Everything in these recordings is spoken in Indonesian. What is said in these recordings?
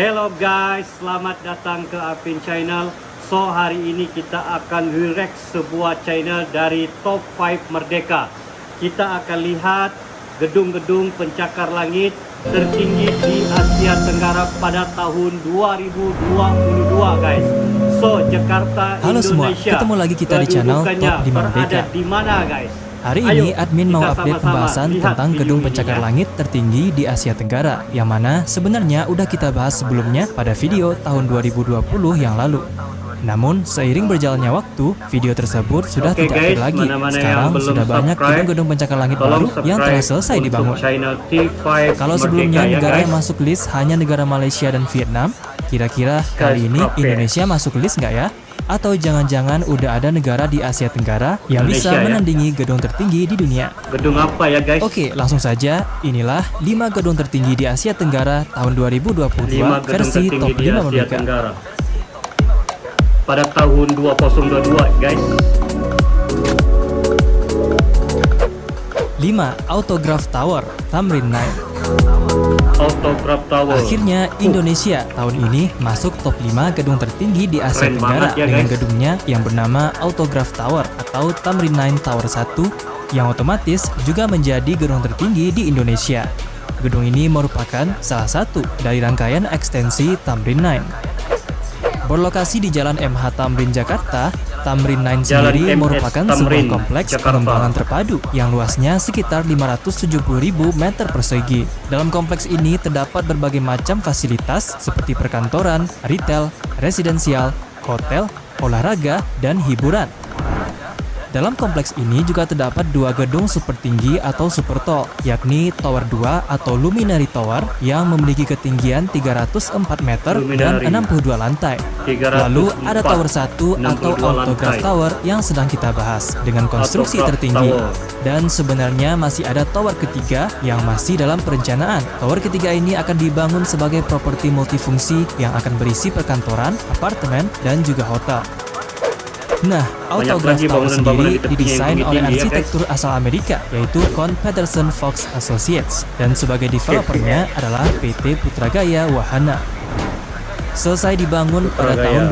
Hello guys, selamat datang ke Apin Channel. So hari ini kita akan react sebuah channel dari Top 5 Merdeka. Kita akan lihat gedung-gedung pencakar langit tertinggi di Asia Tenggara pada tahun 2022 guys. So Jakarta, Halo semua, Indonesia. ketemu lagi kita di channel Top 5 Merdeka. Berada di mana guys? Hari Ayo, ini admin mau kita update sama-sama pembahasan lihat tentang video gedung ini, pencakar ya. langit tertinggi di Asia Tenggara, yang mana sebenarnya udah kita bahas sebelumnya pada video tahun 2020 yang lalu. Namun, seiring berjalannya waktu, video tersebut sudah Oke, tidak guys, aktif lagi. mana-mana yang Sekarang belum sudah banyak subscribe, gedung-gedung pencakar langit tolong baru yang telah subscribe selesai untuk dibangun. channel T5 Kalau sebelumnya Merdeka, negara ya, yang guys. masuk list hanya negara Malaysia dan Vietnam, kira-kira kali ini Subscribe, ya. Indonesia masuk list nggak ya? Atau jangan-jangan udah ada negara di Asia Tenggara yang bisa Indonesia, ya. menandingi gedung tertinggi di dunia? Gedung apa ya guys? Oke, langsung saja. Inilah 5 gedung tertinggi di Asia Tenggara tahun 2022 5 gedung versi tertinggi Top di 5 Asia Merdeka. Tenggara pada tahun 2022 guys. 5. Autograph Tower, Tamrin 9. Autograph Tower. Akhirnya Indonesia tahun ini masuk top 5 gedung tertinggi di Asia Keren Tenggara banget ya, dengan guys. gedungnya yang bernama Autograph Tower atau Tamrin 9 Tower 1 yang otomatis juga menjadi gedung tertinggi di Indonesia. Gedung ini merupakan salah satu dari rangkaian ekstensi Tamrin 9. Berlokasi di Jalan MH Tamrin, Jakarta, Tamrin 9 Jalan sendiri MS merupakan Tamrin, sebuah kompleks Jakarta. pengembangan terpadu yang luasnya sekitar 570.000 meter persegi. Dalam kompleks ini terdapat berbagai macam fasilitas seperti perkantoran, retail, residensial, hotel, olahraga, dan hiburan. Dalam kompleks ini juga terdapat 2 gedung super tinggi atau super tall, yakni Tower 2 atau Luminary Tower yang memiliki ketinggian 304 meter dan Luminary. 62 lantai. 304, Lalu ada Tower 1 atau 62 Autograph lantai. Tower yang sedang kita bahas dengan konstruksi Autograph tertinggi. Tower. Dan sebenarnya masih ada tower ketiga yang masih dalam perencanaan. Tower ketiga ini akan dibangun sebagai properti multifungsi yang akan berisi perkantoran, apartemen, dan juga hotel. Nah, Banyak Autograph lagi Tower bangunan-bangunan sendiri di tepinya yang didesain oleh tinggi-tinggi, ya, arsitektur asal Amerika, yaitu Kohn Pedersen Fox Associates, dan sebagai developernya adalah PT Putragaya Wahana. Selesai dibangun pada Putragaya. tahun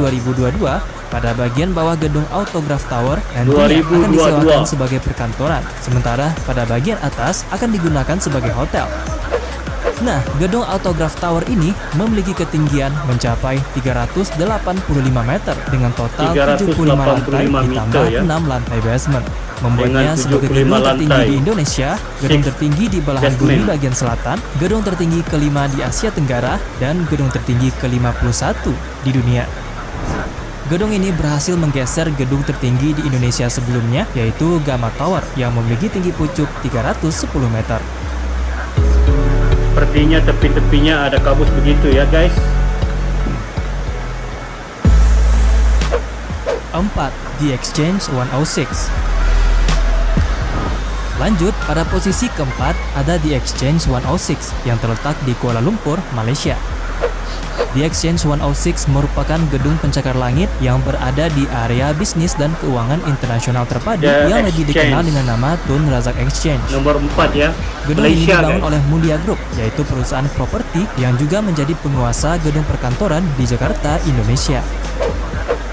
2022, pada bagian bawah gedung Autograph Tower nantinya akan 2022. disewakan sebagai perkantoran, sementara pada bagian atas akan digunakan sebagai hotel. Nah, gedung Autograph Tower ini memiliki ketinggian mencapai 385 meter dengan total 75 lantai 385 ditambah meter, ya. 6 lantai basement. Membuatnya Dengan sebagai 75 gedung tertinggi lantai. di Indonesia, gedung tertinggi di belahan basement. bumi bagian selatan, gedung tertinggi kelima di Asia Tenggara, dan gedung tertinggi ke-51 di dunia. Gedung ini berhasil menggeser gedung tertinggi di Indonesia sebelumnya, yaitu Gamma Tower yang memiliki tinggi pucuk 310 meter. Sepertinya tepi-tepinya ada kabus begitu ya guys. 4. The Exchange 106. Lanjut, pada posisi keempat ada The Exchange 106 yang terletak di Kuala Lumpur, Malaysia. The Exchange 106 merupakan gedung pencakar langit yang berada di area bisnis dan keuangan internasional terpadu The yang lebih Exchange. dikenal dengan nama Tun Razak Exchange. Nomor 4 ya. Gedung ini Malaysia dibangun guys. oleh Mulia Group, yaitu perusahaan properti yang juga menjadi penguasa gedung perkantoran di Jakarta, Indonesia.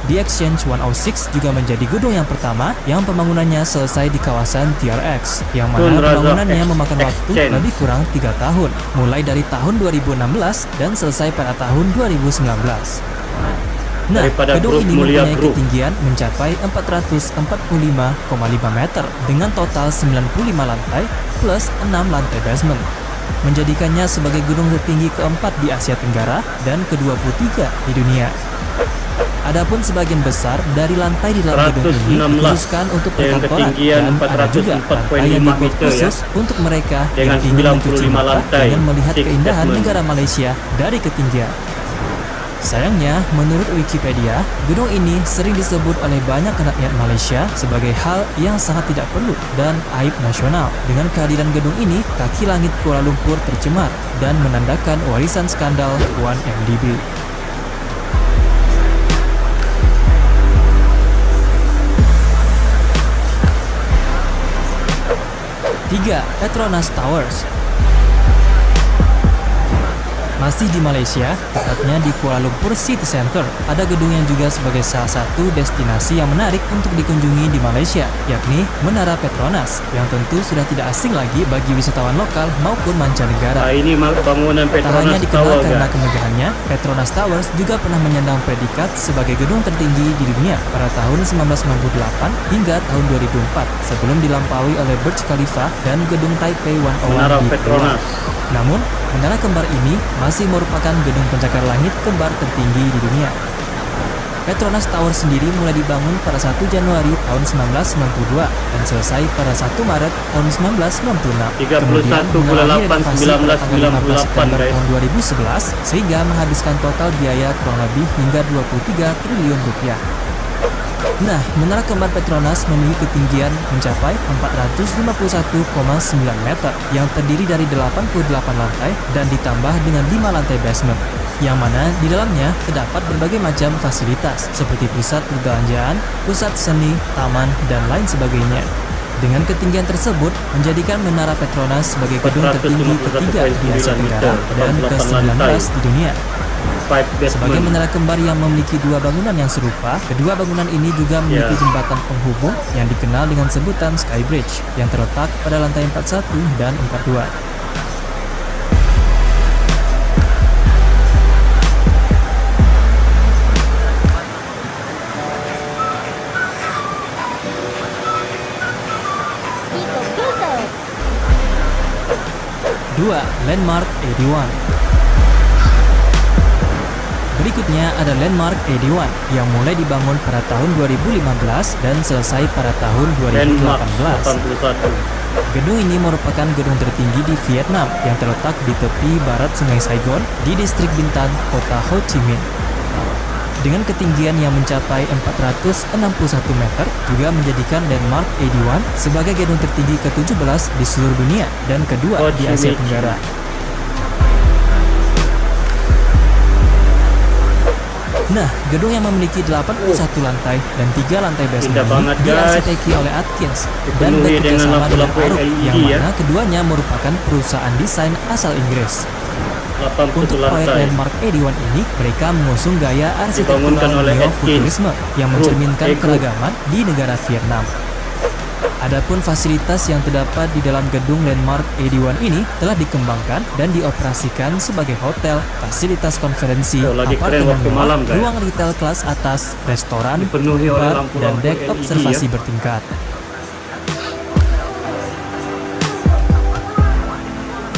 The Exchange 106 juga menjadi gedung yang pertama yang pembangunannya selesai di kawasan TRX, yang Tun mana Razak pembangunannya memakan waktu Exchange. lebih kurang 3 tahun, mulai dari tahun 2016 dan selesai pada tahun 2019. Nah, Daripada gedung grup ini Mulia mempunyai Group. ketinggian mencapai 445,5 meter dengan total 95 lantai plus 6 lantai basement, menjadikannya sebagai gedung tertinggi keempat di Asia Tenggara dan ke-23 di dunia. Adapun sebagian besar dari lantai di dalam gedung ini 116 dikhususkan untuk dengan perkantoran ketinggian dan ada juga 404,5 lantai yang dibuat meter, ya. khusus untuk mereka Dengan yang ingin mencuci 95 mata lantai, dengan melihat six keindahan basement. negara Malaysia dari ketinggian. Sayangnya, menurut Wikipedia, gedung ini sering disebut oleh banyak rakyat Malaysia sebagai hal yang sangat tidak perlu dan aib nasional. Dengan kehadiran gedung ini, kaki langit Kuala Lumpur tercemar dan menandakan warisan skandal 1MDB. 3. Petronas Towers. Masih di Malaysia, tepatnya di Kuala Lumpur City Center, ada gedung yang juga sebagai salah satu destinasi yang menarik untuk dikunjungi di Malaysia, yakni Menara Petronas, yang tentu sudah tidak asing lagi bagi wisatawan lokal maupun mancanegara. Ini bangunan Tak hanya Petronas dikenal Tower, karena guys. kemegahannya, Petronas Towers juga pernah menyandang predikat sebagai gedung tertinggi di dunia pada tahun 1998 hingga tahun 2004, sebelum dilampaui oleh Burj Khalifa dan gedung Taipei 101 Menara di Petronas. Taiwan. Namun, menara kembar ini masih merupakan gedung pencakar langit kembar tertinggi di dunia. Petronas Tower sendiri mulai dibangun pada 1 Januari tahun 1992 dan selesai pada 1 Maret tahun 1996. 31 bulan 8 1998, guys. tahun 2011 sehingga menghabiskan total biaya kurang lebih hingga 23 triliun rupiah. Nah, menara kembar Petronas memiliki ketinggian mencapai 451,9 meter yang terdiri dari 88 lantai dan ditambah dengan 5 lantai basement, yang mana di dalamnya terdapat berbagai macam fasilitas seperti pusat perbelanjaan, pusat seni, taman, dan lain sebagainya. Dengan ketinggian tersebut, menjadikan Menara Petronas sebagai gedung tertinggi ketiga di Asia Tenggara dan ke-19 di dunia. Sebagai menara kembar yang memiliki dua bangunan yang serupa, kedua bangunan ini juga memiliki jembatan penghubung yang dikenal dengan sebutan Sky Bridge yang terletak pada lantai 41 dan 42. Dua, Landmark 81. Berikutnya ada Landmark 81 yang mulai dibangun pada tahun 2015 dan selesai pada tahun 2018. Gedung ini merupakan gedung tertinggi di Vietnam yang terletak di tepi barat Sungai Saigon di distrik Bintan, kota Ho Chi Minh. Dengan ketinggian yang mencapai 461 meter, juga menjadikan Landmark 81 sebagai gedung tertinggi ke-17 di seluruh dunia dan kedua di Asia Tenggara. Nah, gedung yang memiliki 81 lantai dan 3 lantai basement ini diarsiteki oleh Atkins dan bekerjasama dengan Arup, yang mana keduanya merupakan perusahaan desain asal Inggris. Untuk proyek Landmark 81 ini, mereka mengusung gaya arsitektural neo-futurisme yang mencerminkan keragaman di negara Vietnam. Adapun fasilitas yang terdapat di dalam gedung Landmark 81 ini telah dikembangkan dan dioperasikan sebagai hotel, fasilitas konferensi, apartemen mewah, ruang retail kelas atas, restoran, bar, dan dek observasi bertingkat.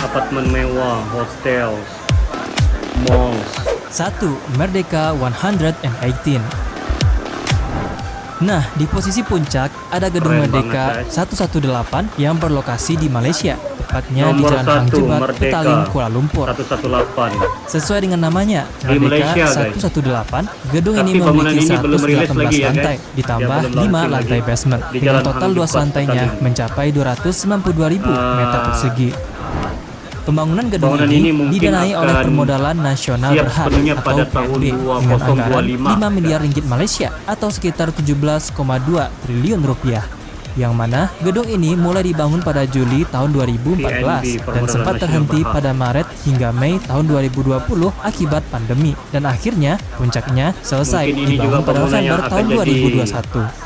Apartemen mewah, hostel, malls. 1. Merdeka 118. Nah, di posisi puncak ada gedung Keren Merdeka banget, 118 yang berlokasi di Malaysia, tepatnya di Nomor Jalan Hang 1, Jebat, Merdeka Petaling, Kuala Lumpur. 118. Sesuai dengan namanya, Di Merdeka Malaysia, guys. 118, gedung Tapi ini bangunan memiliki ini belum rilis 118 lagi ya, lantai, guys. ditambah Ya, belum 5 launching lantai lagi. basement, Di dengan Jalan total Hang luas Jebat, lantainya Petaling. mencapai 292.000 meter persegi. Pembangunan gedung Bangunan ini ini mungkin didanai oleh akan Permodalan Nasional siap Berhad sepenuhnya atau pada PNB tahun dengan anggaran 2025. 5 miliar ringgit Malaysia atau sekitar 17,2 triliun rupiah. Yang mana gedung ini mulai dibangun pada Juli tahun 2014 dan sempat terhenti pada Maret hingga Mei tahun 2020 akibat pandemi, dan akhirnya puncaknya selesai Mungkin ini dibangun juga pada bangunan yang November akan tahun jadi 2021.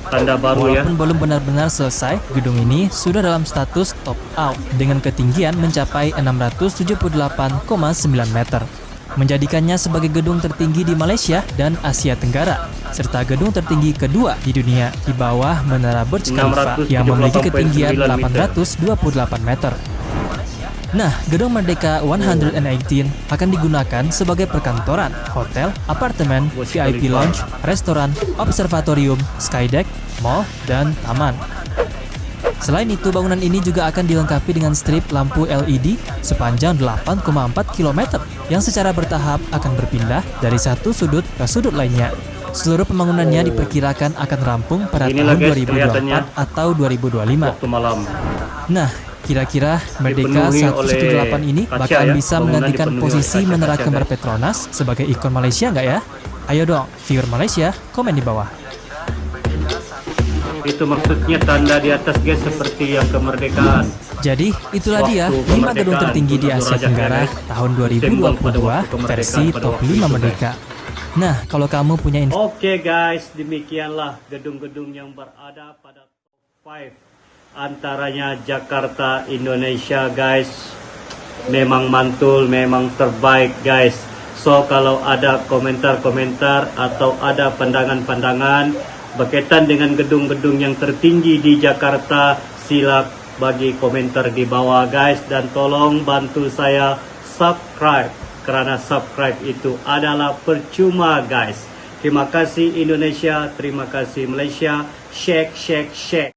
Tanda baru ya. Walaupun belum benar-benar selesai, gedung ini sudah dalam status top out dengan ketinggian mencapai 678,9 meter, menjadikannya sebagai gedung tertinggi di Malaysia dan Asia Tenggara, serta gedung tertinggi kedua di dunia di bawah Menara Burj Khalifa yang memiliki ketinggian 828 meter. Nah, gedung Merdeka 118 akan digunakan sebagai perkantoran, hotel, apartemen, VIP lounge, restoran, observatorium, skydeck, mall, dan taman. Selain itu, bangunan ini juga akan dilengkapi dengan strip lampu LED sepanjang 8,4 km yang secara bertahap akan berpindah dari satu sudut ke sudut lainnya. Seluruh pembangunannya diperkirakan akan rampung pada Inilah, tahun guys, 2024 atau 2025. Waktu malam. Nah, kira-kira Merdeka Dipenuhi 118 ini oleh kaca bakal ya, bisa bangunan menggantikan dipenuhi posisi oleh Menara kaca-kaca, Kembar guys. Petronas sebagai ikon Malaysia nggak ya? Ayo dong, viewer Malaysia, komen di bawah. Itu maksudnya tanda di atas, guys, seperti yang kemerdekaan. Jadi, itulah dia 5 gedung tertinggi di Asia Tenggara tahun 2022 versi top 5 Merdeka. Nah, kalau kamu punya Oke guys, demikianlah gedung-gedung yang berada pada top 5. Antaranya Jakarta, Indonesia guys. Memang mantul, memang terbaik guys. So, kalau ada komentar-komentar atau ada pandangan-pandangan berkaitan dengan gedung-gedung yang tertinggi di Jakarta, sila bagi komentar di bawah guys. Dan tolong bantu saya subscribe, karena subscribe itu adalah percuma guys. Terima kasih Indonesia, terima kasih Malaysia. Shake, shake, shake.